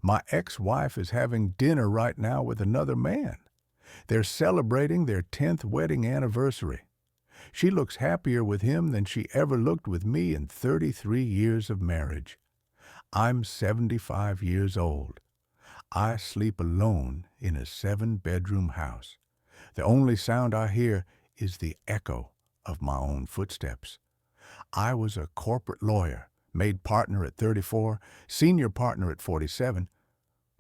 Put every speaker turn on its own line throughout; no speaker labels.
My ex-wife is having dinner right now with another man. They're celebrating their 10th wedding anniversary. She looks happier with him than she ever looked with me in 33 years of marriage. I'm 75 years old. I sleep alone in a 7-bedroom house. The only sound I hear is the echo of my own footsteps. I was a corporate lawyer, made partner at 34, senior partner at 47.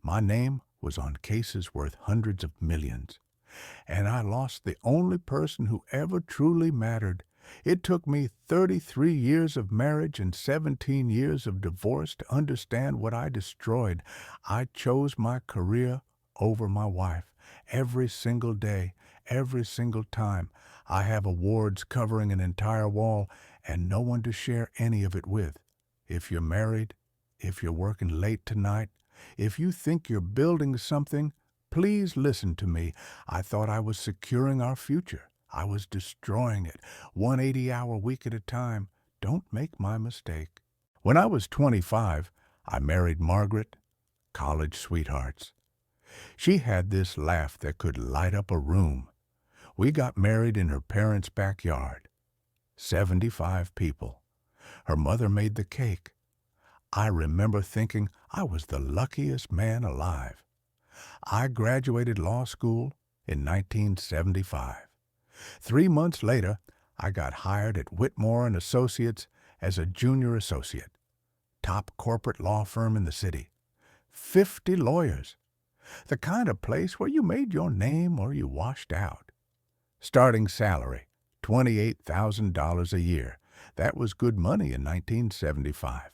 My name was on cases worth hundreds of millions. And I lost the only person who ever truly mattered. It took me 33 years of marriage and 17 years of divorce to understand what I destroyed. I chose my career over my wife. Every single day, every single time. I have awards covering an entire wall and no one to share any of it with. If you're married, if you're working late tonight, if you think you're building something, please listen to me. I thought I was securing our future. I was destroying it, 180-hour week at a time. Don't make my mistake. When I was 25, I married Margaret, college sweethearts. She had this laugh that could light up a room. We got married in her parents' backyard. 75 people. Her mother made the cake. I remember thinking I was the luckiest man alive. I graduated law school in 1975. 3 months later, I got hired at Whitmore & Associates as a junior associate. Top corporate law firm in the city. 50 lawyers. The kind of place where you made your name or you washed out. Starting salary, $28,000 a year. That was good money in 1975.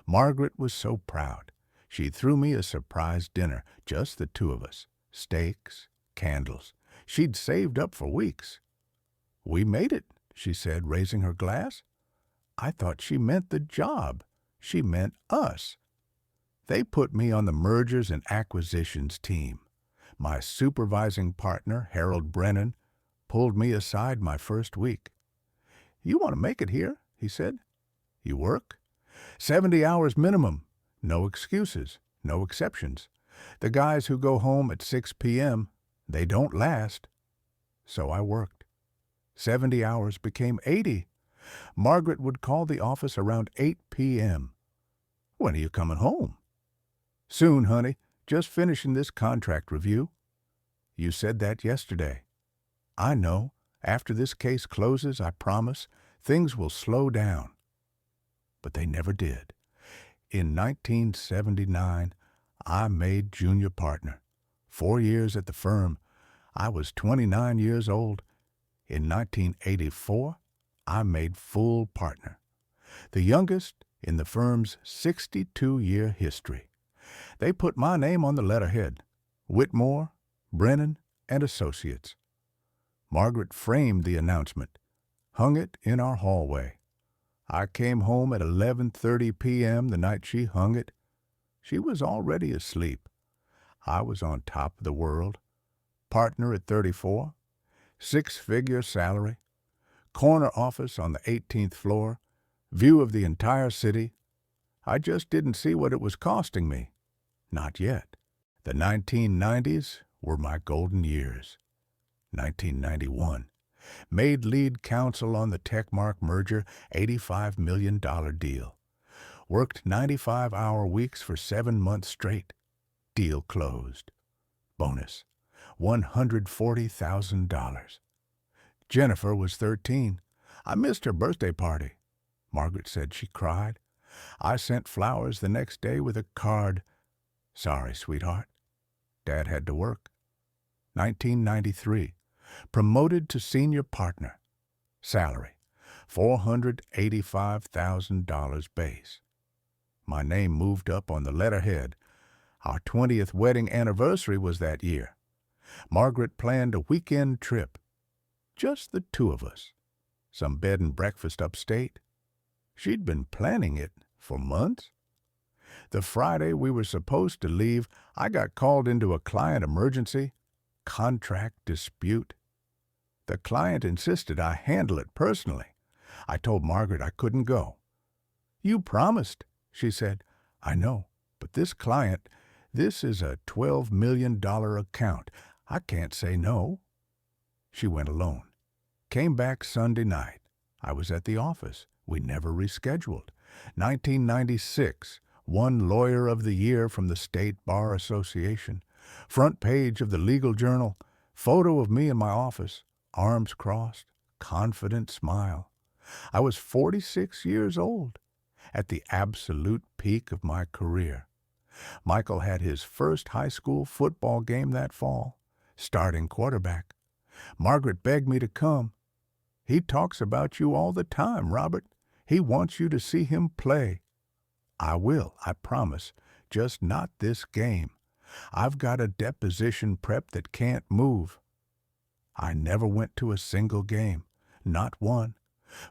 Margaret was so proud. She threw me a surprise dinner, just the two of us. Steaks, candles. She'd saved up for weeks. "We made it," she said, raising her glass. I thought she meant the job. She meant us. They put me on the mergers and acquisitions team. My supervising partner, Harold Brennan, pulled me aside my first week. "You want to make it here," he said. "You work? 70 hours minimum. No excuses, no exceptions. The guys who go home at 6 p.m., they don't last." So I worked. 70 hours became 80. Margaret would call the office around 8 p.m. "When are you coming home?" "Soon, honey. Just finishing this contract review." "You said that yesterday." "I know. After this case closes, I promise, things will slow down." But they never did. In 1979, I made junior partner. 4 years at the firm. I was 29 years old. In 1984, I made full partner. The youngest in the firm's 62-year history. They put my name on the letterhead. Whitmore, Brennan, and Associates. Margaret framed the announcement, hung it in our hallway. I came home at 11:30 p.m. the night she hung it. She was already asleep. I was on top of the world. Partner at 34. 6-figure salary. Corner office on the 18th floor. View of the entire city. I just didn't see what it was costing me. Not yet. The 1990s were my golden years. 1991. Made lead counsel on the Techmark merger, $85 million deal. Worked 95-hour weeks for 7 months straight. Deal closed. Bonus, $140,000. Jennifer was 13. I missed her birthday party. Margaret said she cried. I sent flowers the next day with a card. "Sorry, sweetheart. Dad had to work." 1993. Promoted to senior partner. Salary, $485,000 base. My name moved up on the letterhead. Our 20th wedding anniversary was that year. Margaret planned a weekend trip. Just the two of us. Some bed and breakfast upstate. She'd been planning it for months. The Friday we were supposed to leave, I got called into a client emergency. Contract dispute. The client insisted I handle it personally. I told Margaret I couldn't go. "You promised," she said. "I know, but this client, This is a $12 million account. I can't say no." She went alone. Came back Sunday night. I was at the office. We never rescheduled. 1996, won Lawyer of the Year from the State Bar Association. Front page of the legal journal. Photo of me in my office. Arms crossed. Confident smile. I was 46 years old, at the absolute peak of my career. Michael had his first high school football game that fall, starting quarterback. Margaret begged me to come. "He talks about you all the time, Robert. He wants you to see him play." "I will, I promise, just not this game. I've got a deposition prep that can't move." I never went to a single game, not one.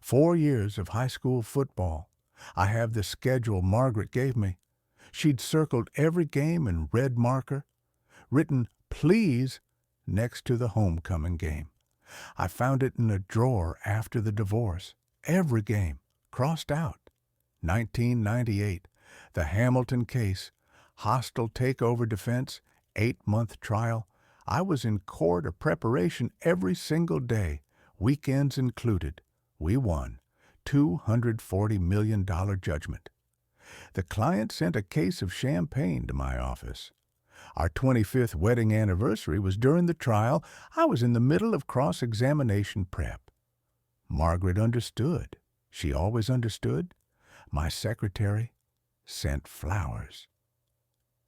4 years of high school football. I have the schedule Margaret gave me. She'd circled every game in red marker, written "please" next to the homecoming game. I found it in a drawer after the divorce. Every game, crossed out. 1998, the Hamilton case, hostile takeover defense, 8-month trial. I was in court or preparation every single day, weekends included. We won. $240 million judgment. The client sent a case of champagne to my office. Our 25th wedding anniversary was during the trial. I was in the middle of cross-examination prep. Margaret understood. She always understood. My secretary sent flowers.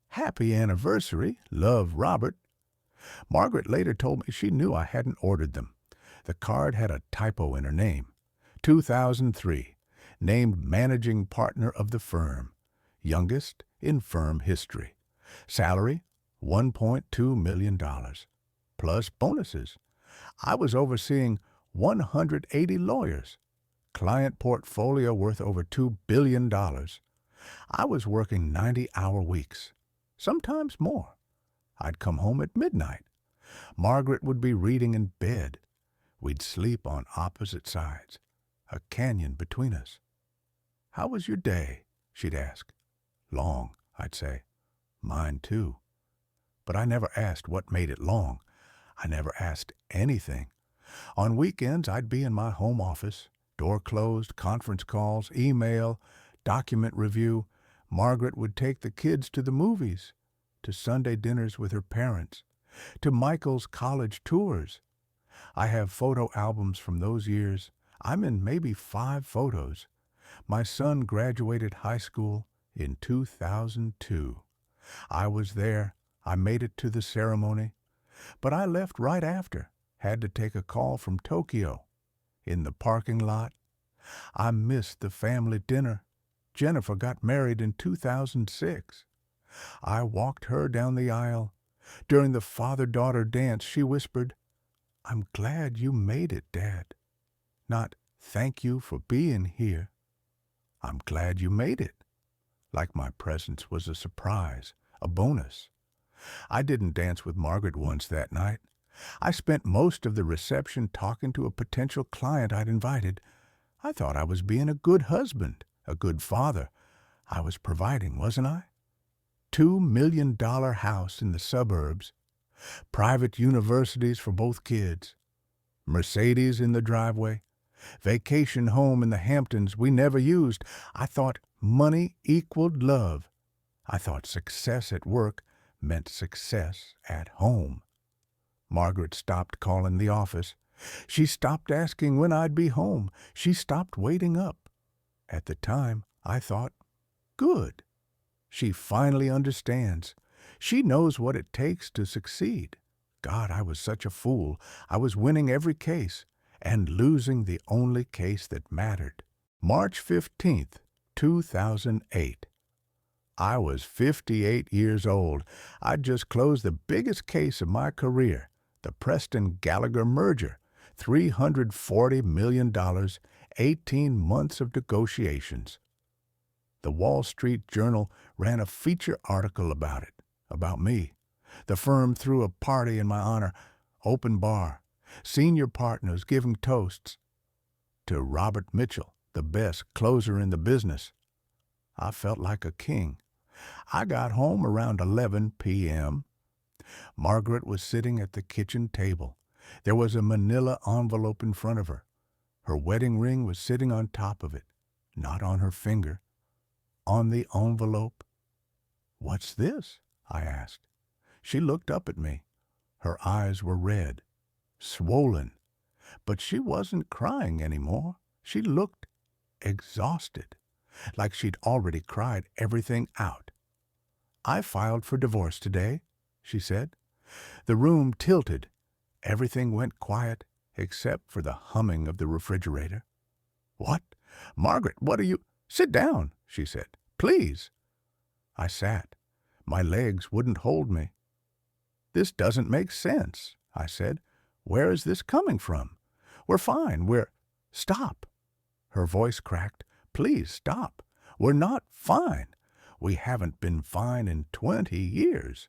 "Happy anniversary, love, Robert." Margaret later told me she knew I hadn't ordered them. The card had a typo in her name. 2003, named managing partner of the firm, youngest in firm history. Salary, $1.2 million, plus bonuses. I was overseeing 180 lawyers. Client portfolio worth over $2 billion. I was working 90-hour weeks, sometimes more. I'd come home at midnight. Margaret would be reading in bed. We'd sleep on opposite sides, a canyon between us. "How was your day?" she'd ask. "Long," I'd say. "Mine too." But I never asked what made it long. I never asked anything. On weekends, I'd be in my home office, door closed, conference calls, email, document review. Margaret would take the kids to the movies, to Sunday dinners with her parents, to Michael's college tours. I have photo albums from those years. I'm in maybe 5 photos. My son graduated high school in 2002. I was there. I made it to the ceremony. But I left right after. Had to take a call from Tokyo. In the parking lot. I missed the family dinner. Jennifer got married in 2006. I walked her down the aisle. During the father-daughter dance, she whispered, "I'm glad you made it, Dad." Not, "Thank you for being here." "I'm glad you made it." Like my presence was a surprise, a bonus. I didn't dance with Margaret once that night. I spent most of the reception talking to a potential client I'd invited. I thought I was being a good husband, a good father. I was providing, wasn't I? $2 million house in the suburbs, private universities for both kids, Mercedes in the driveway, vacation home in the Hamptons we never used. I thought money equaled love. I thought success at work meant success at home. Margaret stopped calling the office. She stopped asking when I'd be home. She stopped waiting up. At the time, I thought, good. She finally understands. She knows what it takes to succeed. God, I was such a fool. I was winning every case and losing the only case that mattered. March 15th, 2008. I was 58 years old. I'd just closed the biggest case of my career, the Preston-Gallagher merger, $340 million, 18 months of negotiations. The Wall Street Journal ran a feature article about it, about me. The firm threw a party in my honor, open bar, senior partners giving toasts to Robert Mitchell, the best closer in the business. I felt like a king. I got home around 11 p.m. Margaret was sitting at the kitchen table. There was a manila envelope in front of her. Her wedding ring was sitting on top of it, not on her finger, on the envelope. "What's this?" I asked. She looked up at me. Her eyes were red, swollen, but she wasn't crying anymore. She looked exhausted, like she'd already cried everything out. "I filed for divorce today," she said. The room tilted. Everything went quiet except for the humming of the refrigerator. "What? Margaret, what are you—" "Sit down," she said. "Please." I sat. My legs wouldn't hold me. "This doesn't make sense," I said. "Where is this coming from? We're fine. Stop." Her voice cracked. "Please stop. We're not fine. We haven't been fine in 20 years.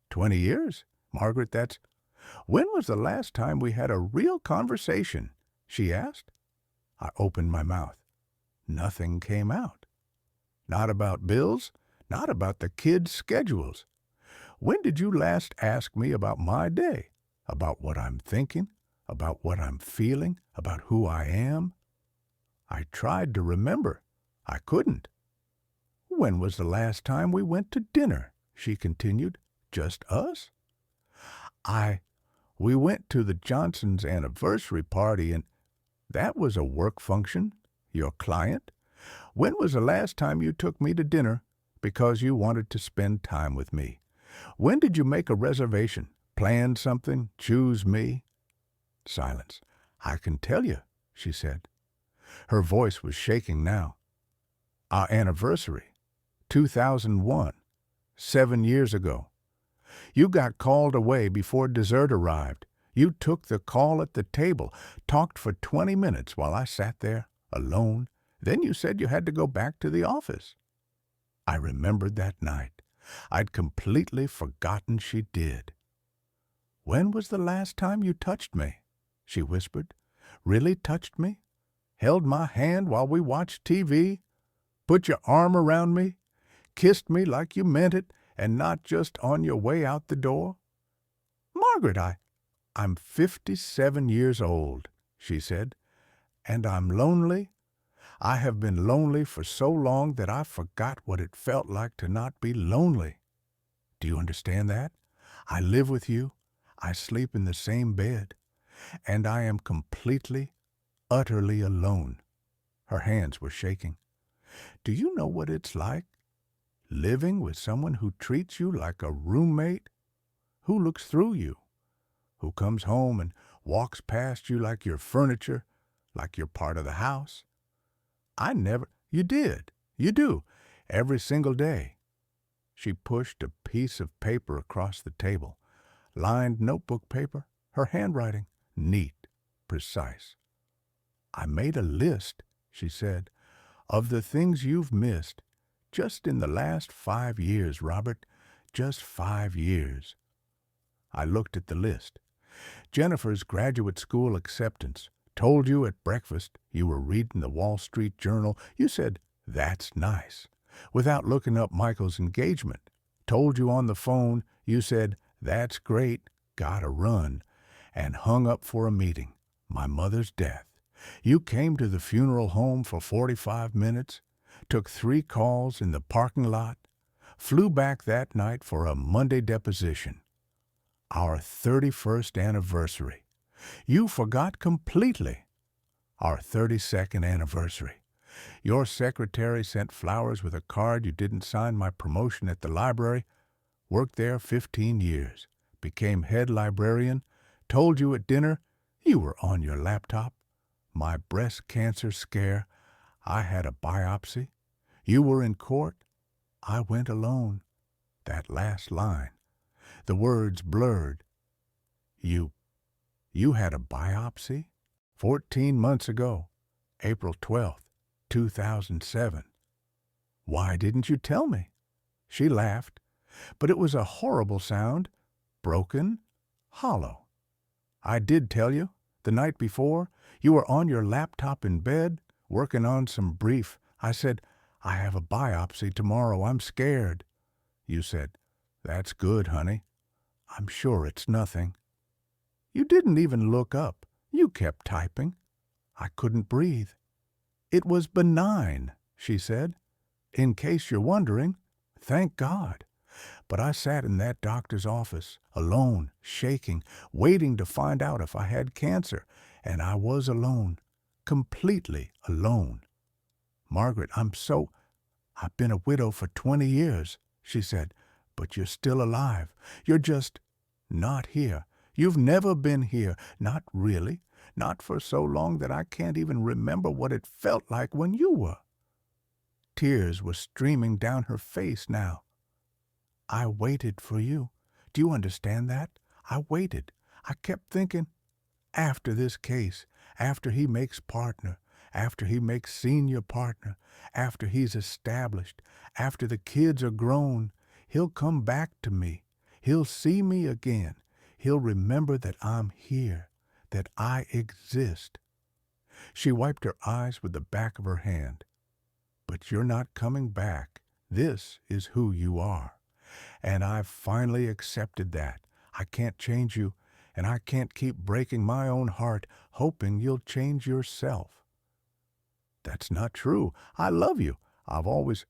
20 years? Margaret, that's— When was the last time we had a real conversation?" she asked. I opened my mouth. Nothing came out. Not about bills, not about the kids' schedules. "When did you last ask me about my day? About what I'm thinking? About what I'm feeling? About who I am?" I tried to remember. I couldn't. "When was the last time we went to dinner?" she continued. "Just us?" We went to the Johnsons' anniversary party, and that was a work function. Your client? When was the last time you took me to dinner because you wanted to spend time with me? When did you make a reservation, plan something, choose me?" Silence. "I can tell you," she said. Her voice was shaking now. "Our anniversary, 2001, 7 years ago. You got called away before dessert arrived. You took the call at the table, talked for 20 minutes while I sat there, alone. Then you said you had to go back to the office." I remembered that night. I'd completely forgotten she did. "When was the last time you touched me?" she whispered. "Really touched me? Held my hand while we watched TV? Put your arm around me? Kissed me like you meant it and not just on your way out the door?" "Margaret, I'm 57 years old," she said, "and I'm lonely. I have been lonely for so long that I forgot what it felt like to not be lonely. Do you understand that? I live with you. I sleep in the same bed. And I am completely, utterly alone." Her hands were shaking. "Do you know what it's like? Living with someone who treats you like a roommate, who looks through you, who comes home and walks past you like you're furniture, like you're part of the house. I never— You did. You do. Every single day." She pushed a piece of paper across the table. Lined notebook paper, her handwriting, neat, precise. "I made a list," she said, "of the things you've missed just in the last 5 years, Robert. Just 5 years." I looked at the list. Jennifer's graduate school acceptance. Told you at breakfast you were reading the Wall Street Journal. You said, "That's nice," without looking up Michael's engagement. Told you on the phone, you said, "That's great, gotta run," and hung up for a meeting. My mother's death. You came to the funeral home for 45 minutes, took 3 calls in the parking lot, flew back that night for a Monday deposition. Our 31st anniversary. You forgot completely. Our 32nd anniversary. Your secretary sent flowers with a card you didn't sign my promotion at the library. Worked there 15 years. Became head librarian. Told you at dinner you were on your laptop. My breast cancer scare. I had a biopsy. You were in court. I went alone. That last line. The words blurred. You had a biopsy? 14 months ago, April 12th, 2007. Why didn't you tell me? She laughed, but it was a horrible sound, broken, hollow. I did tell you, the night before, you were on your laptop in bed, working on some brief. I said, I have a biopsy tomorrow. I'm scared. You said, "That's good, honey. I'm sure it's nothing." You didn't even look up. You kept typing. I couldn't breathe. "It was benign," she said. "In case you're wondering, thank God." But I sat in that doctor's office, alone, shaking, waiting to find out if I had cancer. And I was alone, completely alone. "Margaret, I've been a widow for 20 years, she said, "but you're still alive. You're just not here. You've never been here, not really, not for so long that I can't even remember what it felt like when you were." Tears were streaming down her face now. "I waited for you. Do you understand that? I waited. I kept thinking, after this case, after he makes partner, after he makes senior partner, after he's established, after the kids are grown, he'll come back to me. He'll see me again. He'll remember that I'm here, that I exist." She wiped her eyes with the back of her hand. "But you're not coming back. This is who you are. And I've finally accepted that. I can't change you, and I can't keep breaking my own heart hoping you'll change yourself." "That's not true. I love you. I've always—"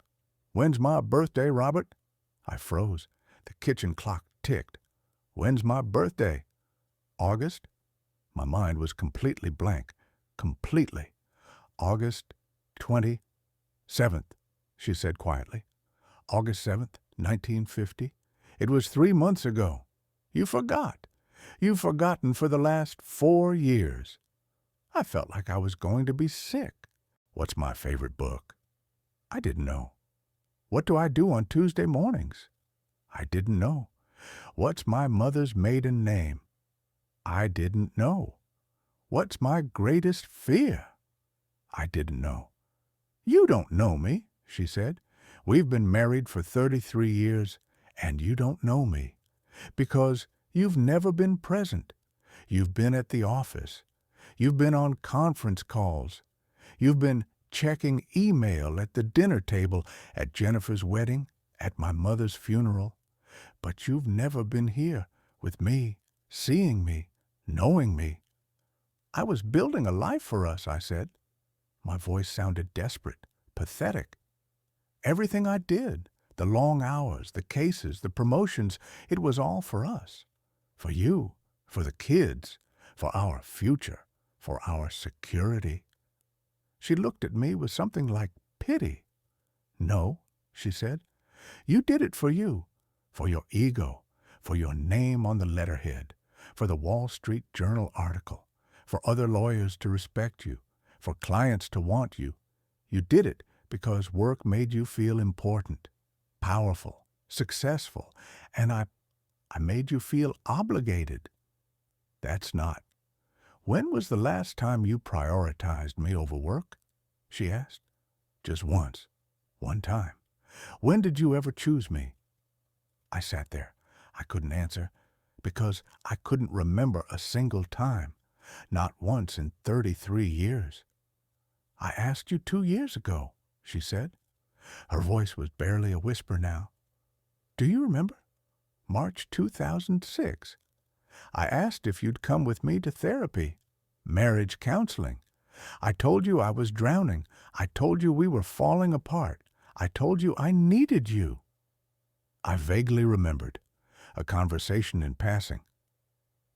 "When's my birthday, Robert?" I froze. The kitchen clock ticked. "When's my birthday?" "August?" My mind was completely blank. Completely. "August 27th, she said quietly. "August 7th, 1950. It was 3 months ago. You forgot. You've forgotten for the last 4 years." I felt like I was going to be sick. "What's my favorite book?" I didn't know. "What do I do on Tuesday mornings?" I didn't know. "What's my mother's maiden name?" I didn't know. "What's my greatest fear?" I didn't know. "You don't know me," she said. "We've been married for 33 years, and you don't know me. Because you've never been present. You've been at the office. You've been on conference calls. You've been checking email at the dinner table, at Jennifer's wedding, at my mother's funeral. But you've never been here with me, seeing me, knowing me." "I was building a life for us," I said. My voice sounded desperate, pathetic. "Everything I did, the long hours, the cases, the promotions, it was all for us. For you, for the kids, for our future, for our security." She looked at me with something like pity. "No," she said. "You did it for you, for your ego, for your name on the letterhead, for the Wall Street Journal article, for other lawyers to respect you, for clients to want you. You did it because work made you feel important, powerful, successful, and I made you feel obligated." "That's not. When was the last time you prioritized me over work?" she asked. "Just once. One time. When did you ever choose me?" I sat there. I couldn't answer, because I couldn't remember a single time, not once in 33 years. "I asked you 2 years ago," she said. Her voice was barely a whisper now. "Do you remember? March 2006. I asked if you'd come with me to therapy, marriage counseling. I told you I was drowning. I told you we were falling apart. I told you I needed you." I vaguely remembered a conversation in passing.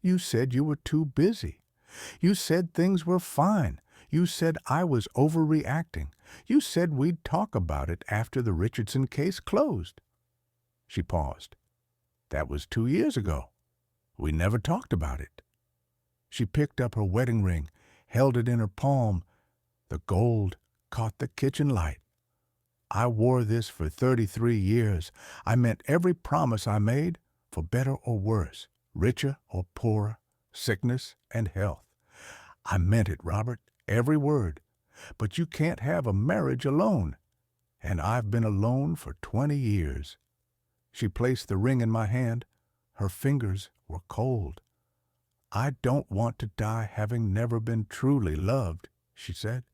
"You said you were too busy. You said things were fine. You said I was overreacting. You said we'd talk about it after the Richardson case closed." She paused. "That was 2 years ago. We never talked about it." She picked up her wedding ring, held it in her palm. The gold caught the kitchen light. "I wore this for 33 years. I meant every promise I made, for better or worse, richer or poorer, sickness and health. I meant it, Robert, every word. But you can't have a marriage alone. And I've been alone for 20 years. She placed the ring in my hand. Her fingers were cold. "I don't want to die having never been truly loved," she said.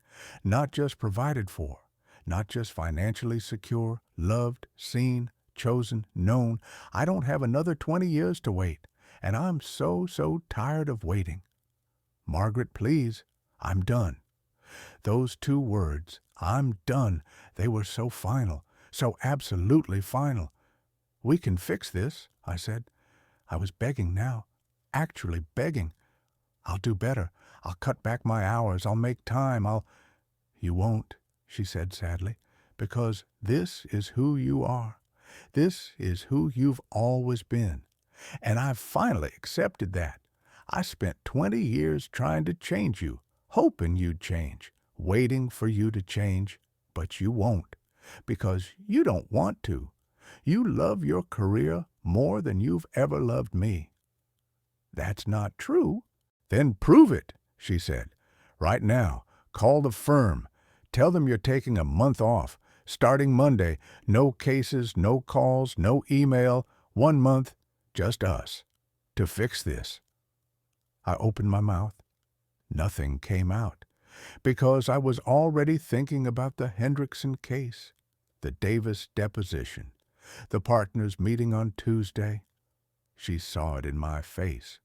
"Not just provided for, not just financially secure, loved, seen, chosen, known. I don't have another 20 years to wait, and I'm so tired of waiting. Margaret, please, I'm done. Those two words, I'm done, they were so final, so absolutely final. We can fix this, I said. I was begging now, actually begging. I'll do better. I'll cut back my hours. I'll make time. You won't, she said sadly, because this is who you are. This is who you've always been. And I've finally accepted that. I spent 20 years trying to change you, hoping you'd change, waiting for you to change, but you won't, because you don't want to. You love your career more than you've ever loved me. That's not true. Then prove it, she said. Right now, call the firm. Tell them you're taking a month off. Starting Monday, no cases, no calls, no email, 1 month, just us, to fix this. I opened my mouth. Nothing came out, because I was already thinking about the Hendrickson case, the Davis deposition, the partners meeting on Tuesday. She saw it in my face.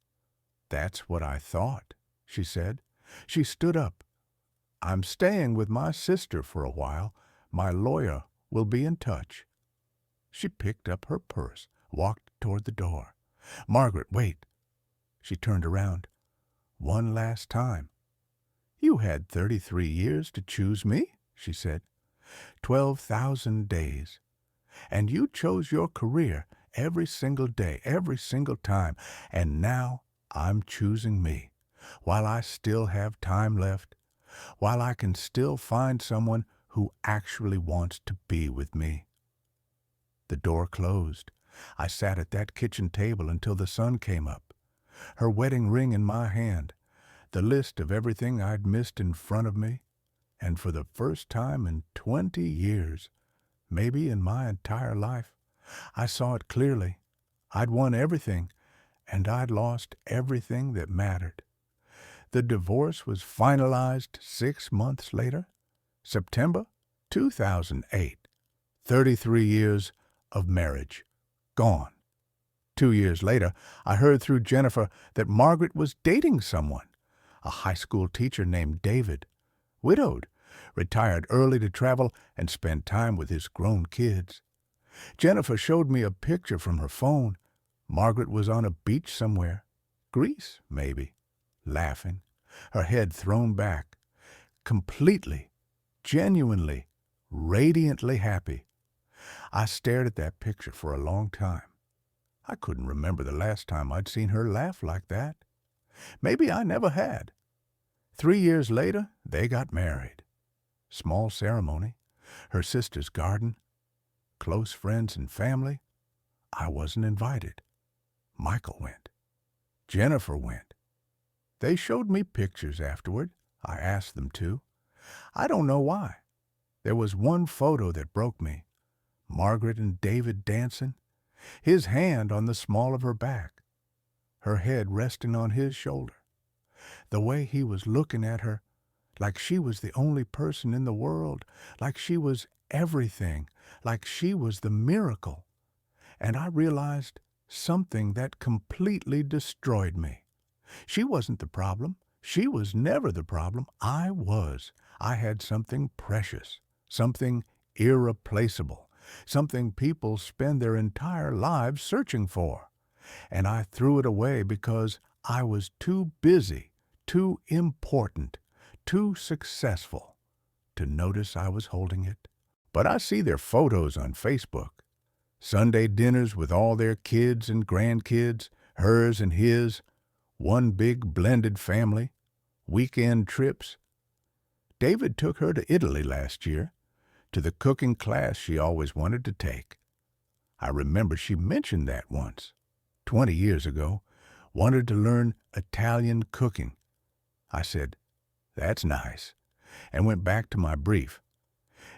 That's what I thought, she said. She stood up. I'm staying with my sister for a while. My lawyer will be in touch. She picked up her purse, walked toward the door. Margaret, wait. She turned around. One last time. You had 33 years to choose me, she said. 12,000 days. And you chose your career every single day, every single time. And now I'm choosing me, while I still have time left, while I can still find someone who actually wants to be with me. The door closed. I sat at that kitchen table until the sun came up, her wedding ring in my hand, the list of everything I'd missed in front of me, and for the first time in 20 years, maybe in my entire life, I saw it clearly. I'd won everything, and I'd lost everything that mattered. The divorce was finalized 6 months later, September 2008. 33 years of marriage. Gone. 2 years later, I heard through Jennifer that Margaret was dating someone, a high school teacher named David, widowed, retired early to travel and spend time with his grown kids. Jennifer showed me a picture from her phone. Margaret was on a beach somewhere, Greece maybe, laughing, her head thrown back, completely, genuinely, radiantly happy. I stared at that picture for a long time. I couldn't remember the last time I'd seen her laugh like that. Maybe I never had. 3 years later, they got married. Small ceremony, her sister's garden, close friends and family. I wasn't invited. Michael went. Jennifer went. They showed me pictures afterward. I asked them to. I don't know why. There was one photo that broke me. Margaret and David dancing, his hand on the small of her back, her head resting on his shoulder. The way he was looking at her, like she was the only person in the world, like she was everything, like she was the miracle. And I realized something that completely destroyed me. She wasn't the problem. She was never the problem. I was. I had something precious, something irreplaceable, something people spend their entire lives searching for. And I threw it away because I was too busy, too important, too successful to notice I was holding it. But I see their photos on Facebook. Sunday dinners with all their kids and grandkids, hers and his, one big blended family, weekend trips. David took her to Italy last year, to the cooking class she always wanted to take. I remember she mentioned that once, 20 years ago, wanted to learn Italian cooking. I said, "That's nice," and went back to my brief.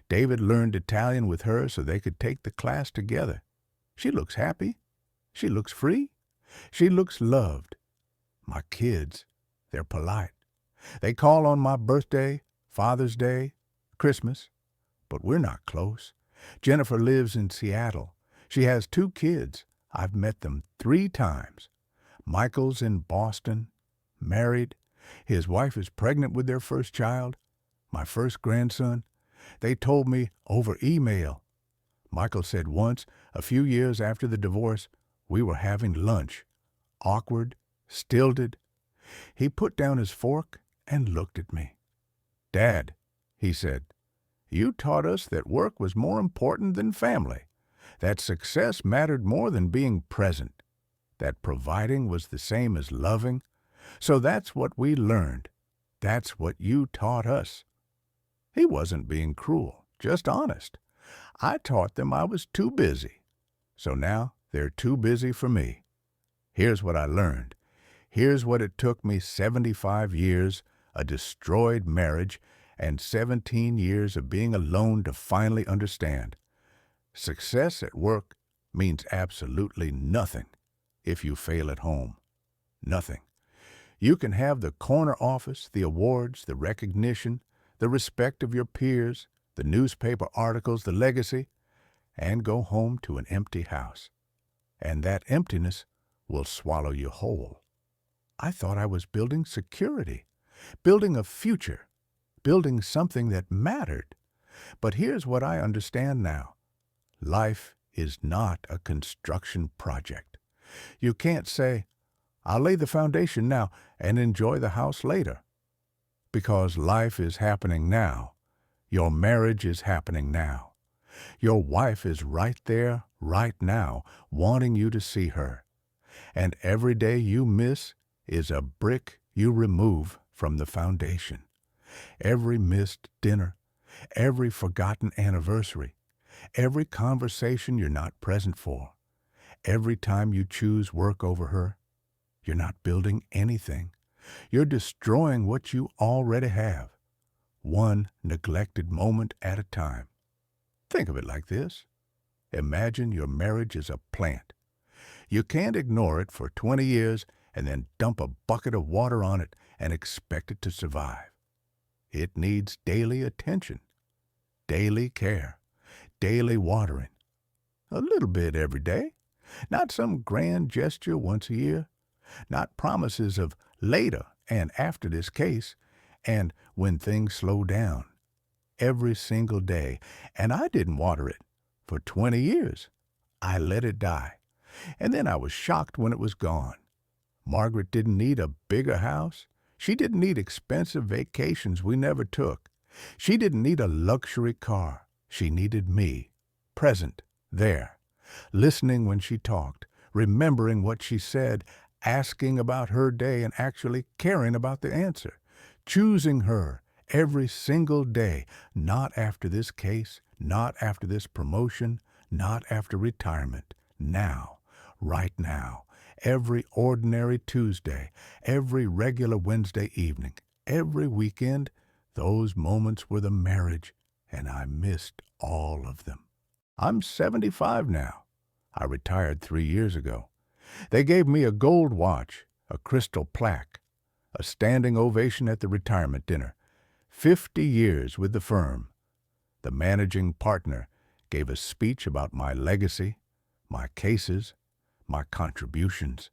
David learned Italian with her so they could take the class together. She looks happy. She looks free. She looks loved. My kids, they're polite. They call on my birthday, Father's Day, Christmas. but we're not close. Jennifer lives in Seattle. She has 2 kids. I've met them 3 times. Michael's in Boston, married. His wife is pregnant with their first child, my first grandson. They told me over email. Michael said once, a few years after the divorce, we were having lunch. Awkward, stilted. He put down his fork and looked at me. "Dad," he said, "you taught us that work was more important than family, that success mattered more than being present, that providing was the same as loving. So that's what we learned. That's what you taught us." He wasn't being cruel, just honest. I taught them I was too busy. So now they're too busy for me. Here's what I learned. Here's what it took me 75 years, a destroyed marriage, and 17 years of being alone to finally understand. Success at work means absolutely nothing if you fail at home. Nothing. You can have the corner office, the awards, the recognition, the respect of your peers, the newspaper articles, the legacy, and go home to an empty house. And that emptiness will swallow you whole. I thought I was building security, building a future, building something that mattered. But here's what I understand now. Life is not a construction project. You can't say, "I'll lay the foundation now and enjoy the house later." Because life is happening now. Your marriage is happening now. Your wife is right there, right now, wanting you to see her. And every day you miss is a brick you remove from the foundation. Every missed dinner, every forgotten anniversary, every conversation you're not present for, every time you choose work over her, you're not building anything. You're destroying what you already have, one neglected moment at a time. Think of it like this. Imagine your marriage is a plant. You can't ignore it for 20 years and then dump a bucket of water on it and expect it to survive. It needs daily attention, daily care, daily watering. A little bit every day, not some grand gesture once a year, not promises of later and after this case, and when things slow down. Every single day, and I didn't water it for 20 years. I let it die, and then I was shocked when it was gone. Margaret didn't need a bigger house. She didn't need expensive vacations we never took. She didn't need a luxury car. She needed me, present, there, listening when she talked, remembering what she said, asking about her day and actually caring about the answer, choosing her every single day, not after this case, not after this promotion, not after retirement, now, right now, every ordinary Tuesday, every regular Wednesday evening, every weekend. Those moments were the marriage, and I missed all of them. I'm 75 now. I retired 3 years ago. They gave me a gold watch, a crystal plaque, a standing ovation at the retirement dinner. 50 years with the firm. The managing partner gave a speech about my legacy, my cases, my contributions.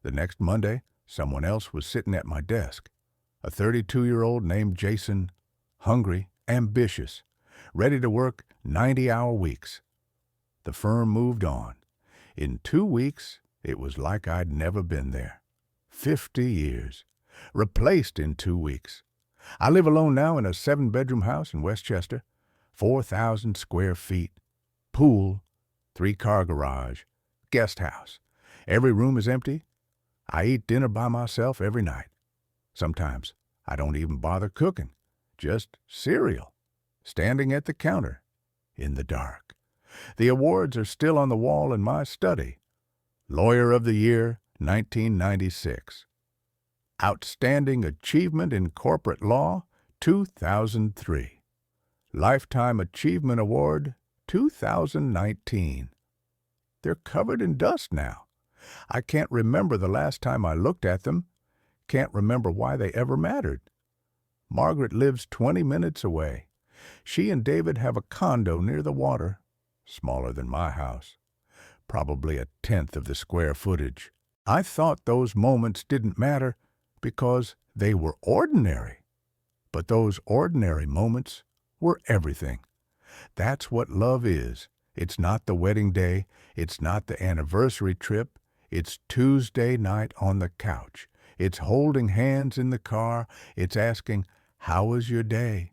The next Monday, someone else was sitting at my desk, a 32-year-old named Jason, hungry, ambitious, ready to work 90-hour weeks. The firm moved on. In 2 weeks, it was like I'd never been there. 50 years. Replaced in 2 weeks. I live alone now in a 7-bedroom house in Westchester, 4,000 square feet, pool, 3-car garage, guest house. Every room is empty. I eat dinner by myself every night. Sometimes I don't even bother cooking, just cereal, standing at the counter, in the dark. The awards are still on the wall in my study. Lawyer of the Year, 1996. Outstanding Achievement in Corporate Law, 2003. Lifetime Achievement Award, 2019. They're covered in dust now. I can't remember the last time I looked at them. Can't remember why they ever mattered. Margaret lives 20 minutes away. She and David have a condo near the water, smaller than my house, probably a tenth of the square footage. I thought those moments didn't matter because they were ordinary. But those ordinary moments were everything. That's what love is. It's not the wedding day. It's not the anniversary trip. It's Tuesday night on the couch. It's holding hands in the car. It's asking, "How was your day?"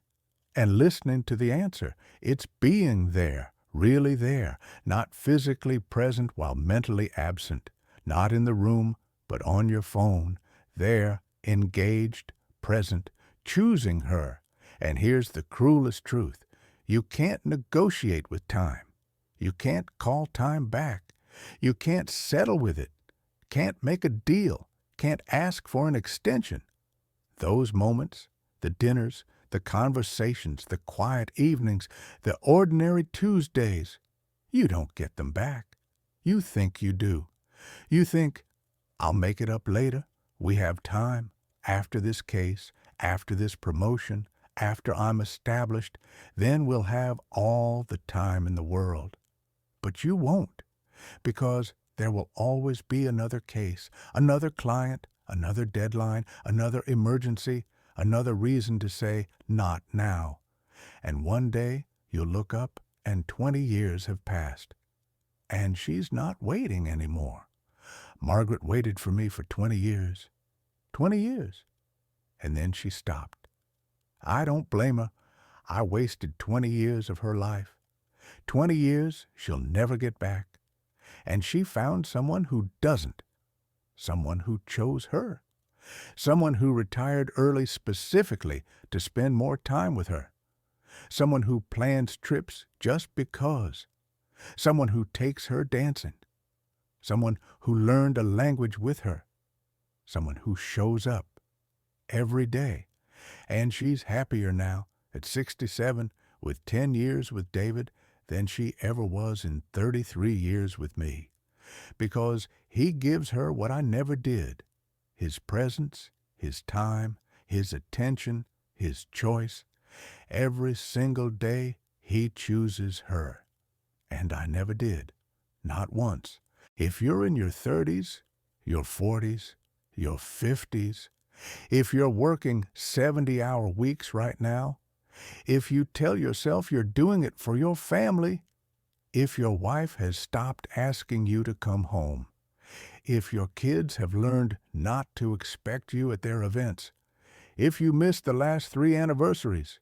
And listening to the answer. It's being there, really there, not physically present while mentally absent, not in the room, but on your phone, there, engaged, present, choosing her. And here's the cruelest truth. You can't negotiate with time. You can't call time back. You can't settle with it. Can't make a deal. Can't ask for an extension. Those moments, the dinners, the conversations, the quiet evenings, the ordinary Tuesdays, you don't get them back. You think you do. You think, "I'll make it up later. We have time. After this case, after this promotion, after I'm established, then we'll have all the time in the world." But you won't, because there will always be another case, another client, another deadline, another emergency, another reason to say, "Not now." And one day you'll look up and 20 years have passed. And she's not waiting anymore. Margaret waited for me for 20 years. 20 years. And then she stopped. I don't blame her. I wasted 20 years of her life. 20 years she'll never get back. And she found someone who doesn't. Someone who chose her. Someone who retired early specifically to spend more time with her. Someone who plans trips just because. Someone who takes her dancing. Someone who learned a language with her. Someone who shows up every day. And she's happier now at 67 with 10 years with David than she ever was in 33 years with me. Because he gives her what I never did. His presence, his time, his attention, his choice. Every single day he chooses her. And I never did. Not once. If you're in your 30s, your 40s, your 50s, if you're working 70-hour weeks right now, if you tell yourself you're doing it for your family, if your wife has stopped asking you to come home, if your kids have learned not to expect you at their events, if you missed the last 3 anniversaries,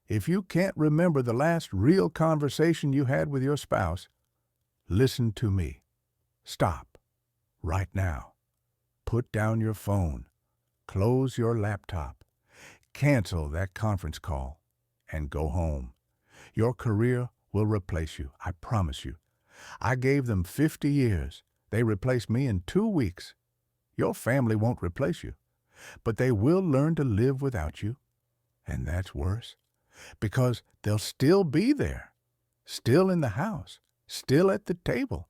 if you can't remember the last real conversation you had with your spouse, listen to me. Stop. Right now. Put down your phone. Close your laptop. Cancel that conference call and go home. Your career will replace you, I promise you. I gave them 50 years. They replaced me in 2 weeks. Your family won't replace you, but they will learn to live without you. And that's worse, because they'll still be there, still in the house, still at the table.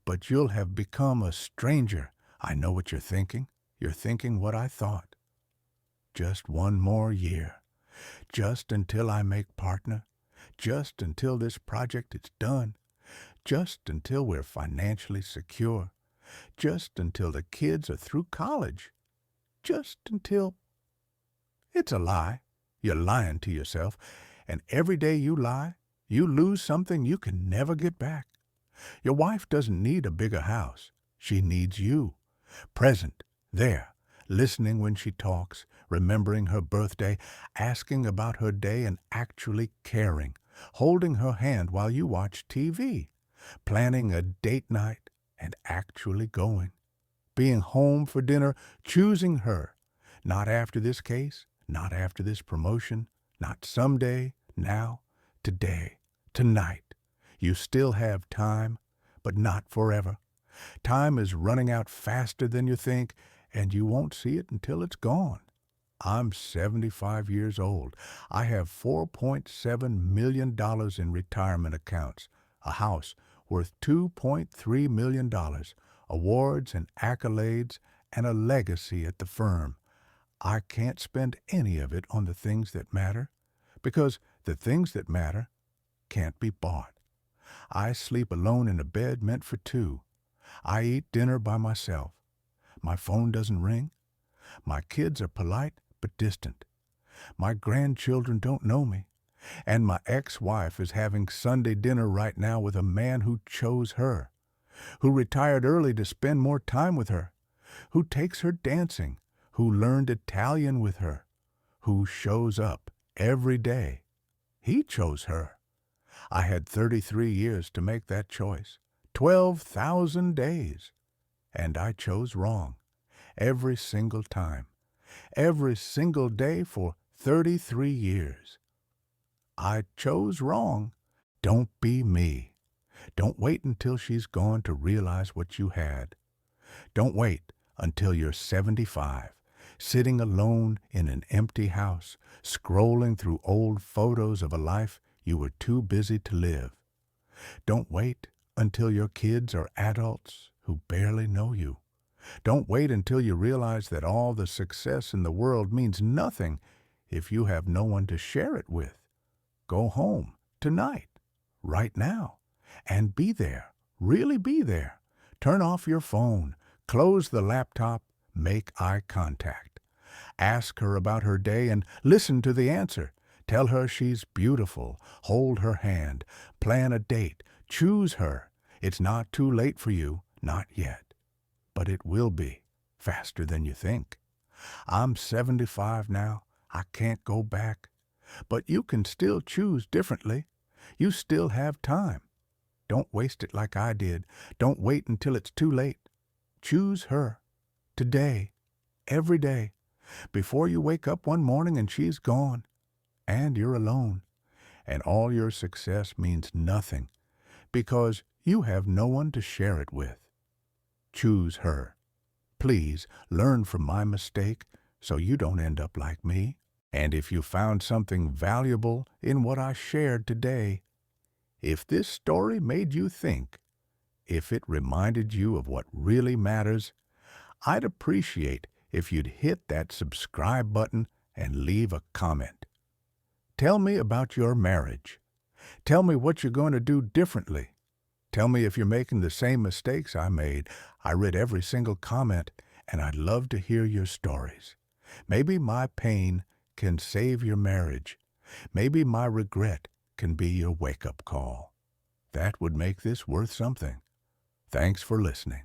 But you'll have become a stranger. I know what you're thinking. You're thinking what I thought. Just one more year. Just until I make partner. Just until this project is done. Just until we're financially secure. Just until the kids are through college. Just until... It's a lie. You're lying to yourself. And every day you lie, you lose something you can never get back. Your wife doesn't need a bigger house. She needs you. Present, there, listening when she talks, remembering her birthday, asking about her day and actually caring, holding her hand while you watch TV, planning a date night and actually going, being home for dinner, choosing her, not after this case, not after this promotion, not someday, now, today, tonight. You still have time, but not forever. Time is running out faster than you think, and you won't see it until it's gone. I'm 75 years old. I have $4.7 million in retirement accounts, a house worth $2.3 million, awards and accolades, and a legacy at the firm. I can't spend any of it on the things that matter, because The things that matter can't be bought. I sleep alone in a bed meant for two. I eat dinner by myself. My phone doesn't ring. My kids are polite but distant. My grandchildren don't know me. And my ex-wife is having Sunday dinner right now with a man who chose her, who retired early to spend more time with her, who takes her dancing, who learned Italian with her, who shows up every day. He chose her. I had 33 years to make that choice, 12,000 days, and I chose wrong every single time, every single day for 33 years. I chose wrong. Don't be me. Don't wait until she's gone to realize what you had. Don't wait until you're 75, sitting alone in an empty house, scrolling through old photos of a life you were too busy to live. Don't wait until your kids are adults who barely know you. Don't wait until you realize that all the success in the world means nothing if you have no one to share it with. Go home tonight, right now, and be there. Really be there. Turn off your phone. Close the laptop. Make eye contact. Ask her about her day and listen to the answer. Tell her she's beautiful. Hold her hand. Plan a date. Choose her. It's not too late for you. Not yet. But it will be. Faster than you think. I'm 75 now. I can't go back. But you can still choose differently. You still have time. Don't waste it like I did. Don't wait until it's too late. Choose her. Today. Every day. Before you wake up one morning and she's gone. And you're alone. And all your success means nothing because you have no one to share it with. Choose her. Please learn from my mistake so you don't end up like me. And if you found something valuable in what I shared today, if this story made you think, if it reminded you of what really matters, I'd appreciate if you'd hit that subscribe button and leave a comment. Tell me about your marriage. Tell me what you're going to do differently. Tell me if you're making the same mistakes I made. I read every single comment, and I'd love to hear your stories. Maybe my pain can save your marriage. Maybe my regret can be your wake-up call. That would make this worth something. Thanks for listening.